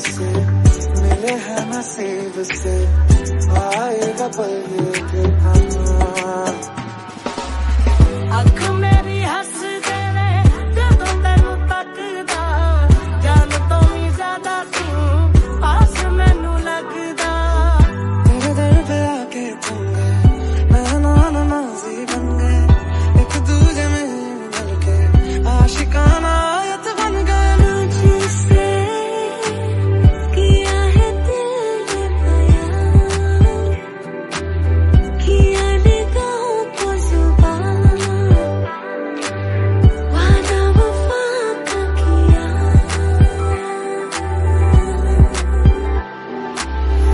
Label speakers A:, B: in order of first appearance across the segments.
A: मिले हैं नसीब से आएगा पल ये फिर आना।
B: अख मेरी हस देवे जदों तैनू तकदा, जान तो भी ज्यादा तू पास मैनू लगदा।
A: तेरे दर पे आके थम गए, नैना नमाज़ी बन गए, एक दूजे में मिल के आशिकाना आयत बन गए।
B: मुझसे किया है दिल ने बयां, किया निगाहों को जुबान, वादा वफा का किया।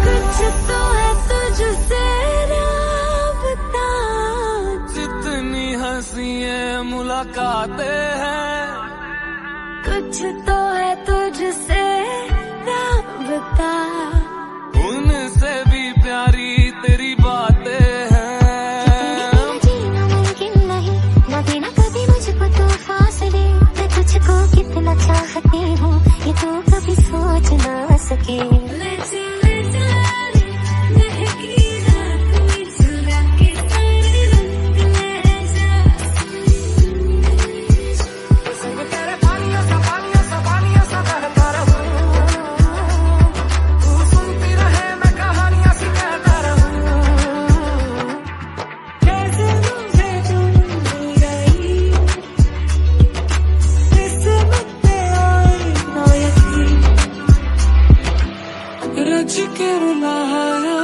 B: कुछ तो है तुझसे राबता,
A: जितनी हंसी है मुलाकातें हैं,
B: कुछ तो है तुझसे राबता,
A: उनसे भी प्यारी तेरी बातें हैं।
B: जीना मुमकिन नहीं, न देना कभी मुझको तो फासले। मैं तुझको कितना चाहती हूँ ये तो कभी सोच ना सके।
A: रज के रुलाया,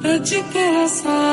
A: रज के हंसाया।